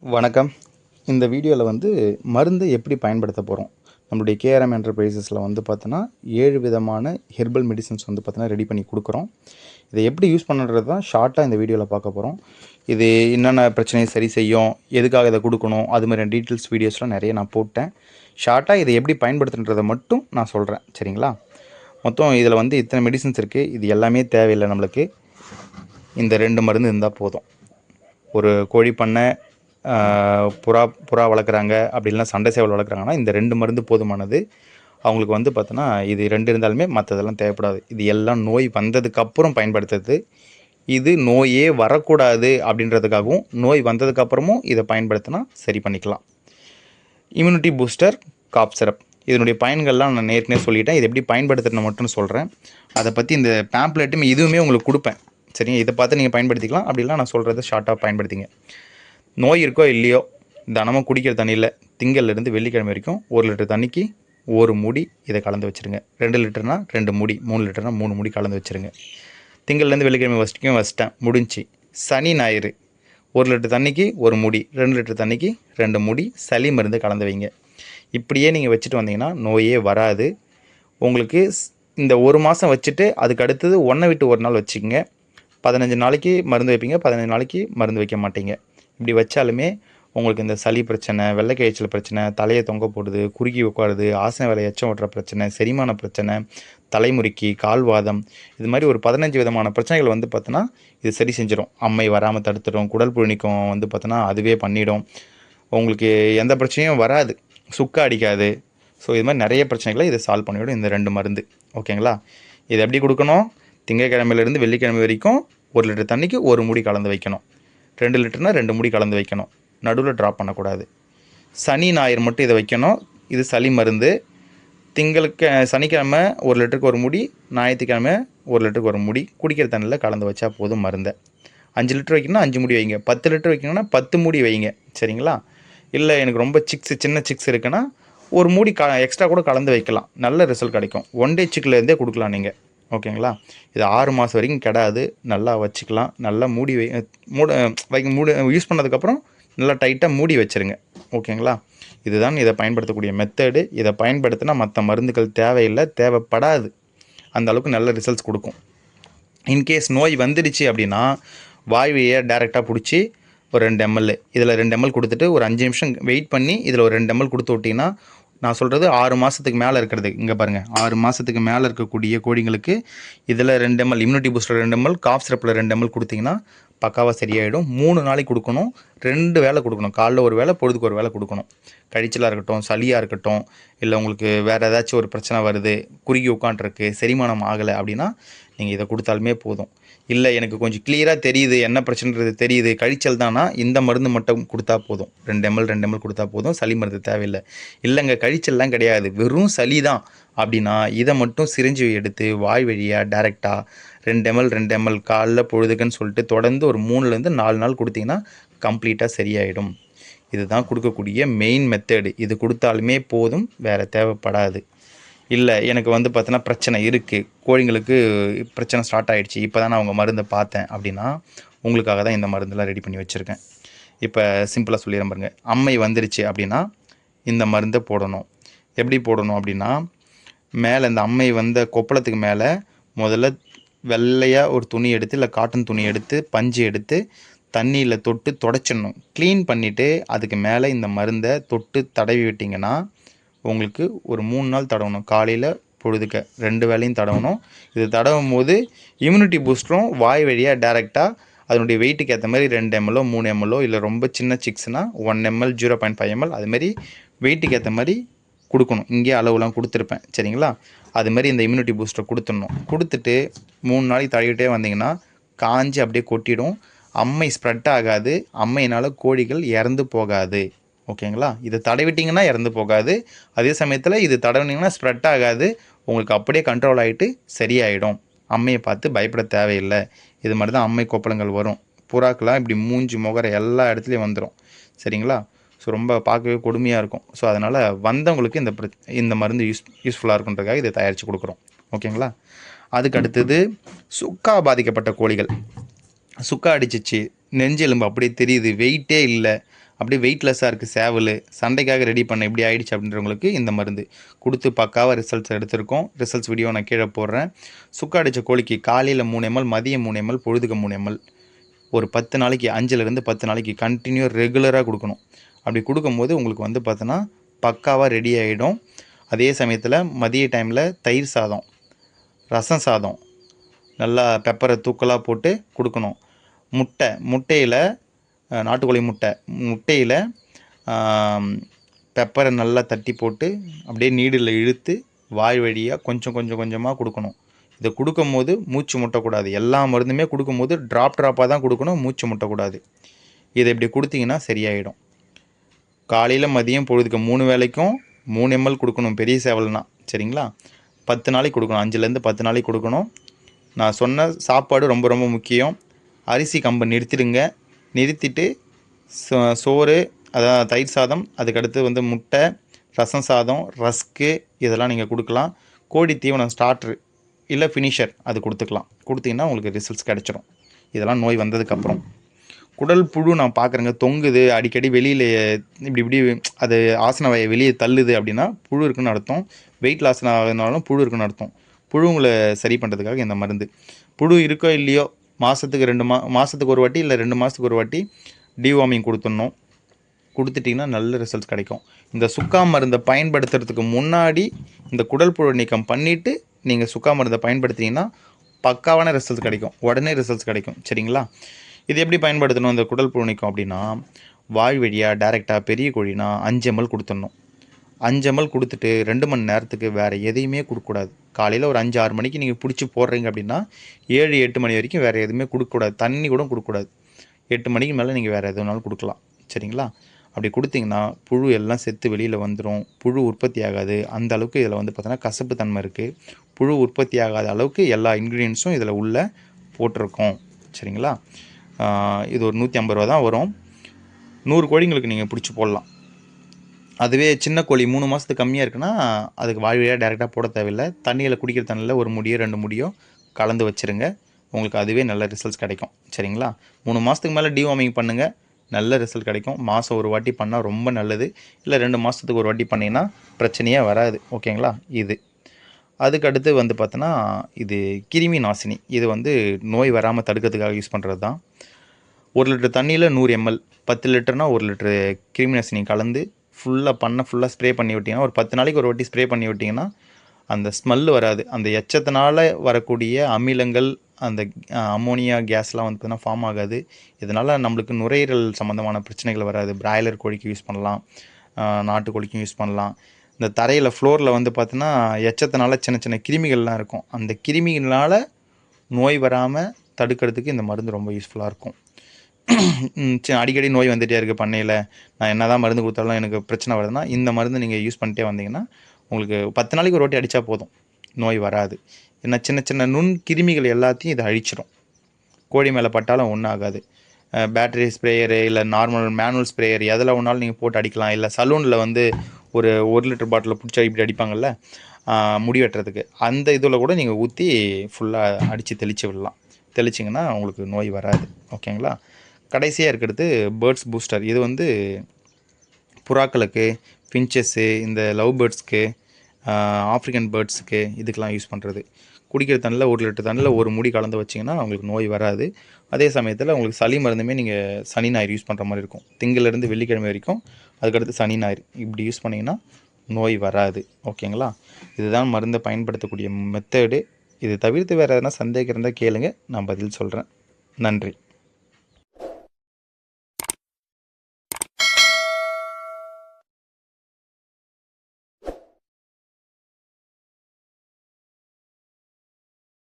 வணக்கம். இந்த வீடியோவில் மருந்து எப்படி பயன்படுத்த போகிறோம். நம்மளுடைய கேஆர்எம் என்டர்பிரைசஸில் பார்த்தோன்னா 7 விதமான ஹெர்பல் மெடிசன்ஸ் பார்த்தோன்னா ரெடி பண்ணி கொடுக்குறோம். இதை எப்படி யூஸ் பண்ணுறது தான் ஷார்ட்டாக இந்த வீடியோவில் பார்க்க போகிறோம். இது என்னென்ன பிரச்சனையை சரி செய்யும், எதுக்காக இதை கொடுக்கணும், அது மாதிரி டீட்டெயில்ஸ் வீடியோஸ்லாம் நிறைய நான் போட்டேன். ஷார்ட்டாக இதை எப்படி பயன்படுத்துன்றதை மட்டும் நான் சொல்கிறேன், சரிங்களா? மொத்தம் இதில் இத்தனை மெடிசன்ஸ் இருக்குது. இது எல்லாமே தேவையில்லை நம்மளுக்கு. இந்த 2 மருந்து இருந்தால் போதும். ஒரு கோழி பண்ணை, புறா வளர்க்குறாங்க, அப்படி இல்லைனா சண்டை சேவல் வளர்க்குறாங்கன்னா இந்த 2 மருந்து போதுமானது. அவங்களுக்கு பார்த்தோன்னா இது 2 இருந்தாலுமே மற்றதெல்லாம் தேவைப்படாது. இது எல்லாம் நோய் வந்ததுக்கப்புறம் பயன்படுத்துறது. இது நோயே வரக்கூடாது அப்படின்றதுக்காகவும், நோய் வந்ததுக்கப்புறமும் இதை பயன்படுத்தினா சரி பண்ணிக்கலாம். இம்யூனிட்டி பூஸ்டர் காப் சிரப், இதனுடைய பயன்கள்லாம் நான் ஏற்கனவே சொல்லிட்டேன். இது எப்படி பயன்படுத்துறதுன்னு மட்டும் சொல்கிறேன். அதை பற்றி இந்த பேம்ப்ளெட்டும் இதுவுமே உங்களுக்கு கொடுப்பேன், சரிங்க? இதை பார்த்து நீங்கள் பயன்படுத்திக்கலாம். அப்படிலாம் நான் சொல்கிறத ஷார்ட்டாக பயன்படுத்திங்க. நோய் இருக்கோ இல்லையோ, தினமும் குடிக்கிற தண்ணியில் திங்கள்லேருந்து வெள்ளிக்கிழமை வரைக்கும் 1 லிட்டர் தண்ணிக்கு 1 மூடி இதை கலந்து வச்சுருங்க. 2 லிட்டர்னால் 2 மூடி, 3 லிட்டர்னால் 3 மூடி கலந்து வச்சுருங்க. திங்கள்லேருந்து வெள்ளிக்கிழமை வச்சிட்டேன், முடிஞ்சு. சனி ஞாயிறு 1 லிட்டர் தண்ணிக்கு 1 மூடி, 2 லிட்டர் தண்ணிக்கு 2 மூடி சளி மருந்து கலந்து வைங்க. இப்படியே நீங்கள் வச்சுட்டு வந்தீங்கன்னா நோயே வராது. உங்களுக்கு இந்த 1 மாதம் வச்சுட்டு அதுக்கு அடுத்தது 1 விட்டு 1 நாள் வச்சுக்கோங்க. 15 நாளைக்கு மருந்து வைப்பீங்க, 15 நாளைக்கு மருந்து வைக்க மாட்டீங்க. இப்படி வச்சாலுமே உங்களுக்கு இந்த சளி பிரச்சனை, வெள்ளைக்காய்ச்சல் பிரச்சனை, தலையை தொங்க போடுது, குறுக்கி உட்காருது, ஆசன வேலை எச்சம் ஓட்டுற பிரச்சனை, செரிமான பிரச்சனை, தலைமுறுக்கி, கால்வாதம், இது மாதிரி ஒரு 15 விதமான பிரச்சனைகள் பார்த்தோன்னா இது சரி செஞ்சிடும். அம்மை வராமல் தடுத்துடும், குடல் புழுணிக்கம் பார்த்தோன்னா அதுவே பண்ணிடும். உங்களுக்கு எந்த பிரச்சனையும் வராது, சுக்க அடிக்காது. ஸோ இது மாதிரி நிறைய பிரச்சனைகளை இதை சால்வ் பண்ணிவிடும் இந்த 2 மருந்து, ஓகேங்களா? இது எப்படி கொடுக்கணும்? திங்கட்கிழமையிலேருந்து வெள்ளிக்கிழமை வரைக்கும் 1 லிட்டர் தண்ணிக்கு 1 மூடி கலந்து வைக்கணும். 2 லிட்டர்னால் 2 மூடி கலந்து வைக்கணும். நடுவில் ட்ராப் பண்ணக்கூடாது. சனி ஞாயிறு மட்டும் இதை வைக்கணும். இது சளி மருந்து. சனிக்கிழமை 1 லிட்டருக்கு 1 மூடி, ஞாயிற்றுக்கிழமை 1 லிட்டருக்கு 1 மூடி குடிக்கிற தண்ணியில் கலந்து வச்சா போதும் மருந்தை. 5 லிட்டர் வைக்கணும்னா 5 மூடி வைங்க. 10 லிட்டர் வைக்கணும்னா 10 மூடி வைங்க, சரிங்களா? இல்லை எனக்கு ரொம்ப சின்ன சிக்ஸ் இருக்குன்னா 1 மூடி எக்ஸ்ட்ரா கூட கலந்து வைக்கலாம். நல்ல ரிசல்ட் கிடைக்கும். 1 டே சிக்கிலேருந்தே கொடுக்கலாம் நீங்கள், ஓகேங்களா? இது 6 மாதம் வரைக்கும் கிடாது. நல்லா வச்சுக்கலாம். நல்லா மூடி யூஸ் பண்ணதுக்கப்புறம் நல்லா டைட்டாக மூடி வச்சுருங்க, ஓகேங்களா? இதுதான் இதை பயன்படுத்தக்கூடிய மெத்தடு. இதை பயன்படுத்தினா மற்ற மருந்துகள் தேவையில்லை, தேவைப்படாது. அந்த அளவுக்கு நல்ல ரிசல்ட்ஸ் கொடுக்கும். இன்கேஸ் நோய் வந்துடுச்சு அப்படின்னா வாய் வழியை டேரெக்டாக பிடிச்சி ஒரு 2 ml, இதில் 2 ml கொடுத்துட்டு ஒரு 5 நிமிஷம் வெயிட் பண்ணி இதில் ஒரு 2 ml கொடுத்து விட்டிங்கன்னா, நான் சொல்கிறது 6 மாதத்துக்கு மேலே இருக்கிறது, இங்கே பாருங்கள், 6 மாதத்துக்கு மேலே இருக்கக்கூடிய கோழிங்களுக்கு இதில் 2 ml immunity booster, 2 ml cough சிரப்பில் 2 ml கொடுத்திங்கன்னா பக்காவாக சரியாயிடும். 3 நாளைக்கு கொடுக்கணும். 2 வேளை கொடுக்கணும். காலைல ஒரு வேளை, பொழுதுக்கு ஒரு வேளை கொடுக்கணும். கழிச்சலாக இருக்கட்டும், சளியாக இருக்கட்டும், இல்லை உங்களுக்கு வேறு ஏதாச்சும் ஒரு பிரச்சனை வருது, குறுகி உட்காண்ட்ருக்கு, செரிமானம் ஆகலை அப்படின்னா நீங்கள் இதை கொடுத்தாலுமே போதும். இல்லை எனக்கு கொஞ்சம் கிளியராக தெரியுது, என்ன பிரச்சனைன்றது தெரியுது, கழிச்சல் தானா, இந்த மருந்து மட்டும் கொடுத்தா போதும். 2 ml கொடுத்தா போதும், சளி மருந்து தேவையில்லை. இல்லைங்க கழிச்சல்லாம் கிடையாது, வெறும் சளி தான் அப்படின்னா இதை மட்டும் சிரிஞ்சு எடுத்து வாய் வழியாக டேரெக்டாக 2 ml காலைல பொழுதுக்குன்னு சொல்லிட்டு தொடர்ந்து ஒரு 3லேருந்து 4 நாள் கொடுத்தீங்கன்னா கம்ப்ளீட்டாக சரியாயிடும். இதுதான் கொடுக்கக்கூடிய மெயின் மெத்தடு. இது கொடுத்தாலுமே போதும், வேறு தேவைப்படாது. இல்லை எனக்கு பார்த்தோன்னா பிரச்சனை இருக்குது, கோழிங்களுக்கு பிரச்சனை ஸ்டார்ட் ஆகிடுச்சு, இப்போ தான் நான் அவங்க மருந்தை பார்த்தேன் அப்படின்னா உங்களுக்காக தான் இந்த மருந்தெல்லாம் ரெடி பண்ணி வச்சுருக்கேன். இப்போ சிம்பிளாக சொல்லிடுறேன் பாருங்க. அம்மை வந்துருச்சு அப்படின்னா இந்த மருந்தை போடணும். எப்படி போடணும் அப்படின்னா, மேலே இந்த அம்மை வந்த கொப்பளத்துக்கு மேலே முதல்ல வெள்ளையாக ஒரு துணி எடுத்து, இல்லை காட்டன் துணி எடுத்து, பஞ்சு எடுத்து தண்ணியில் தொட்டு தொடச்சிடணும். க்ளீன் பண்ணிவிட்டு அதுக்கு மேலே இந்த மருந்தை தொட்டு தடவி விட்டிங்கன்னா உங்களுக்கு ஒரு 3 நாள் தடவணும். காலையில் பொழுதுக்க 2 வேளையும் தடவணும். இது தடவும் போது இம்யூனிட்டி பூஸ்டரும் வாய் வழியாக டேரெக்டாக அதனுடைய வெயிட்டுக்கு ஏற்ற மாதிரி 2 ml 3 ml, இல்லை ரொம்ப சின்ன சிக்ஸ்னால் 1 ml 0.5 ml, அதுமாரி வெயிட்டுக்கு ஏற்ற மாதிரி கொடுக்கணும். இங்கே அளவுலாம் கொடுத்துருப்பேன், சரிங்களா? அதுமாரி இந்த இம்யூனிட்டி பூஸ்டர் கொடுத்துடணும். கொடுத்துட்டு 3 நாளைக்கு தடவிட்டே வந்தீங்கன்னா காஞ்சி அப்படியே கொட்டிடும். அம்மை ஸ்ப்ரெட் ஆகாது. அம்மையினால் கோழிகள் இறந்து போகாது, ஓகேங்களா? இதை தடவிட்டிங்கன்னா இறந்து போகாது. அதே சமயத்தில் இது தடவினீங்கன்னா ஸ்ப்ரெட் ஆகாது. உங்களுக்கு அப்படியே கண்ட்ரோல் ஆகிட்டு சரியாயிடும். அம்மையை பார்த்து பயப்பட தேவையில்லை. இது மாதிரி தான் அம்மை கொப்பளங்கள் வரும். புறாக்கெலாம் இப்படி மூஞ்சி முகர எல்லா இடத்துலையும் வந்துடும், சரிங்களா? ஸோ ரொம்ப பார்க்கவே கொடுமையாக இருக்கும். ஸோ அதனால் வந்தவங்களுக்கு இந்த மருந்து யூஸ்ஃபுல்லாக இருக்குன்றதுக்காக இதை தயாரித்து கொடுக்குறோம், ஓகேங்களா? அதுக்கு அடுத்தது சுக்கா பாதிக்கப்பட்ட கோழிகள். சுக்கா அடிச்சிச்சு, நெஞ்சு எலும்பு அப்படியே தெரியுது, வெயிட்டே இல்லை அப்படியே வெயிட்லெஸ்ஸாக இருக்குது சேவல், சண்டைக்காக ரெடி பண்ண இப்படி ஆயிடுச்சு அப்படின்றவங்களுக்கு இந்த மருந்து கொடுத்து பக்காவாக ரிசல்ட்ஸ் எடுத்திருக்கோம். ரிசல்ட்ஸ் வீடியோ நான் கீழே போடுறேன். சுக்கா அடித்த கோழிக்கு காலையில் 3 ml, மதியம் 3 ml, பொழுதுக்கு 3 ml, ஒரு 10 நாளைக்கு 5லேருந்து 10 நாளைக்கு கண்டினியூ ரெகுலராக கொடுக்கணும். அப்படி கொடுக்கும்போது உங்களுக்கு வந்து பார்த்தோன்னா பக்காவாக ரெடி ஆகிடும். அதே சமயத்தில் மதிய டைமில் தயிர் சாதம், ரசம் சாதம், நல்லா பெப்பரை தூக்கலாக போட்டு கொடுக்கணும். முட்டையில் நாட்டுக்கோழி முட்டையில் பெப்பரை நல்லா தட்டி போட்டு அப்படியே நீடில் இழுத்து வாய் வழியாக கொஞ்சமாக கொடுக்கணும். இதை கொடுக்கும்போது மூச்சு முட்டக்கூடாது. எல்லா மருந்துமே கொடுக்கும்போது ட்ராப்பாக தான் கொடுக்கணும், மூச்சு முட்டக்கூடாது. இதை இப்படி கொடுத்தீங்கன்னா சரியாயிடும். காலையில் மதியம் பொழுதுக்கு 3 வேளைக்கும் 3 ml கொடுக்கணும் பெரிய சேவல்னா, சரிங்களா? 10 நாளைக்கு கொடுக்கணும், 5லேருந்து 10 நாளைக்கு கொடுக்கணும். நான் சொன்ன சாப்பாடு ரொம்ப ரொம்ப முக்கியம். அரிசி கம்பை நிறுத்திடுங்க. நிறுத்திட்டு சோறு, அதாவது தயிர் சாதம், அதுக்கடுத்து வந்து முட்டை, ரசம் சாதம், ரஸ்க்கு இதெல்லாம் நீங்கள் கொடுக்கலாம். கோழி தீவனம் ஸ்டார்ட்ரு இல்லை ஃபினிஷர் அது கொடுத்துக்கலாம். கொடுத்தீங்கன்னா உங்களுக்கு ரிசல்ட்ஸ் கிடச்சிரும். இதெல்லாம் நோய் வந்ததுக்கப்புறம். குடல் புழு நான் பார்க்குறேங்க தொங்குது அடிக்கடி, வெளியில் இப்படி அது ஆசன வாயை வெளியே தள்ளுது அப்படின்னா புழு இருக்குன்னு அர்த்தம். வெயிட் லாஸ் ஆகுதுனாலும் புழு இருக்குன்னு அர்த்தம். புழுங்களை சரி பண்ணுறதுக்காக இந்த மருந்து. புழு இருக்கோ இல்லையோ மாதத்துக்கு மாதத்துக்கு ஒரு வாட்டி இல்லை 2 மாதத்துக்கு ஒரு வாட்டி டிவார்மிங் கொடுத்துடணும். கொடுத்துட்டிங்கன்னா நல்ல ரிசல்ட்ஸ் கிடைக்கும். இந்த சுக்கா மருந்தை பயன்படுத்துறதுக்கு முன்னாடி இந்த குடல் புழு நீக்கம் பண்ணிவிட்டு நீங்கள் சுக்கா மருந்தை பயன்படுத்திங்கன்னா பக்காவான ரிசல்ட்ஸ் கிடைக்கும், உடனே ரிசல்ட்ஸ் கிடைக்கும், சரிங்களா? இது எப்படி பயன்படுத்தணும் இந்த குடல் புழு நீக்கம் அப்படின்னா, வாய் வழியாக டைரெக்டாக பெரிய கோழினா 5 ml கொடுத்துடணும். 5 ml கொடுத்துட்டு 2 மணி நேரத்துக்கு வேறு எதையுமே கொடுக்கக்கூடாது. காலையில் ஒரு 5-6 மணிக்கு நீங்கள் பிடிச்சி போடுறீங்க அப்படின்னா 7-8 மணி வரைக்கும் வேறு எதுவுமே கொடுக்கக்கூடாது. தண்ணி கூட கொடுக்கக்கூடாது. 8 மணிக்கு மேலே நீங்கள் வேறு எது வேணாலும் கொடுக்கலாம், சரிங்களா? அப்படி கொடுத்தீங்கன்னா புழு எல்லாம் செத்து வெளியில் வந்துடும். புழு உற்பத்தி ஆகாது. அந்த அளவுக்கு இதில் வந்து பார்த்தோன்னா கசப்பு தன்மை இருக்குது. புழு உற்பத்தி ஆகாத அளவுக்கு எல்லா இன்க்ரீடியன்ஸும் இதில் உள்ளே போட்டிருக்கோம், சரிங்களா? இது ஒரு 150 ரூபா தான் வரும். 100 கோழிங்களுக்கு நீங்கள் பிடிச்சி போடலாம். அதுவே சின்ன கோழி 3 மாதத்துக்கு கம்மியாக இருக்குன்னா அதுக்கு வாய் வழியாக டைரெக்டாக போட தேவையில்லை. தண்ணியில் குடிக்கிற தண்ணியில் ஒரு முடியோ 2 முடியோ கலந்து வச்சுருங்க. உங்களுக்கு அதுவே நல்ல ரிசல்ட்ஸ் கிடைக்கும், சரிங்களா? 3 மாதத்துக்கு மேலே டிவார்மிங் பண்ணுங்கள், நல்ல ரிசல்ட் கிடைக்கும். மாதம் ஒரு வாட்டி பண்ணால் ரொம்ப நல்லது. இல்லை 2 மாதத்துக்கு ஒரு வாட்டி பண்ணிங்கன்னா பிரச்சனையே வராது, ஓகேங்களா? இது அதுக்கடுத்து வந்து பார்த்தோன்னா இது கிருமி நாசினி. இது வந்து நோய் வராமல் தடுக்கிறதுக்காக யூஸ் பண்ணுறது தான். 1 லிட்டர் தண்ணியில் 100 ml, 10 லிட்டர்னால் 1 லிட்டரு கிருமி நாசினி கலந்து ஃபுல்லாக ஸ்ப்ரே பண்ணி விட்டிங்கன்னா, ஒரு 10 நாளைக்கு ஒரு வாட்டி ஸ்ப்ரே பண்ணி விட்டிங்கன்னா அந்த ஸ்மெல்லு வராது. அந்த எச்சத்தினால வரக்கூடிய அமிலங்கள், அந்த அம்மோனியா கேஸ்லாம் வந்து பார்த்தீங்கன்னா ஃபார்ம் ஆகாது. இதனால் நம்மளுக்கு நுரையீரல் சம்மந்தமான பிரச்சனைகள் வராது. பிராய்லர் கோழிக்கு யூஸ் பண்ணலாம், நாட்டுக்கோழிக்கும் யூஸ் பண்ணலாம். இந்த தரையில் ஃப்ளோரில் வந்து பார்த்தீங்கன்னா எச்சத்தினால சின்ன சின்ன கிருமிகள்லாம் இருக்கும். அந்த கிருமிகளால் நோய் வராமல் தடுக்கிறதுக்கு இந்த மருந்து ரொம்ப யூஸ்ஃபுல்லாக இருக்கும். அடிக்கடி நோய் வந்துகிட்டே இருக்குது பண்ணையில், நான் என்ன தான் மருந்து கொடுத்தாலும் எனக்கு பிரச்சனை வருதுன்னா இந்த மருந்து நீங்கள் யூஸ் பண்ணிட்டே வந்தீங்கன்னா உங்களுக்கு 10 நாளைக்கு ஒரு வாட்டி அடித்தா போதும், நோய் வராது. ஏன்னா சின்ன சின்ன நுண் கிருமிகள் எல்லாத்தையும் இதை அழிச்சிடும். கோழி மேலே பட்டாலும் ஒன்றும் ஆகாது. பேட்டரி ஸ்ப்ரேயரு இல்லை நார்மல் மேனுவல் ஸ்ப்ரேயர் எதில் ஒன்றாலும் நீங்கள் போட்டு அடிக்கலாம். இல்லை சலூனில் வந்து ஒரு 1 லிட்டர் பாட்டிலில் பிடிச்சா இப்படி அடிப்பாங்கள்ல முடி வெட்டுறதுக்கு, அந்த இதில் கூட நீங்கள் ஊற்றி ஃபுல்லாக அடித்து தெளித்து விடலாம். தெளிச்சிங்கன்னா உங்களுக்கு நோய் வராது, ஓகேங்களா? கடைசியாக இருக்கிறது பேர்ட்ஸ் பூஸ்டர். இது வந்து புறாக்களுக்கு, ஃபின்ச்சஸ்ஸு, இந்த லவ் பேர்ட்ஸ்க்கு, ஆஃப்ரிக்கன் பேர்ட்ஸுக்கு இதுக்கெலாம் யூஸ் பண்ணுறது. குடிக்கிற தண்ணியில் 1 லிட்டர் தண்ணியில் 1 மூடி கலந்து வச்சிங்கன்னா உங்களுக்கு நோய் வராது. அதே சமயத்தில் உங்களுக்கு சளி மருந்துமே நீங்கள் சனி ஞாயிறு யூஸ் பண்ணுற மாதிரி இருக்கும். திங்கள்லேருந்து வெள்ளிக்கிழமை வரைக்கும், அதுக்கடுத்து சனி ஞாயிறு இப்படி யூஸ் பண்ணிங்கன்னா நோய் வராது, ஓகேங்களா? இதுதான் மருந்தை பயன்படுத்தக்கூடிய மெத்தடு. இது தவிர்த்து வேறு எதனா சந்தேகம் இருந்தால் கேளுங்க, நான் பதில் சொல்கிறேன். நன்றி.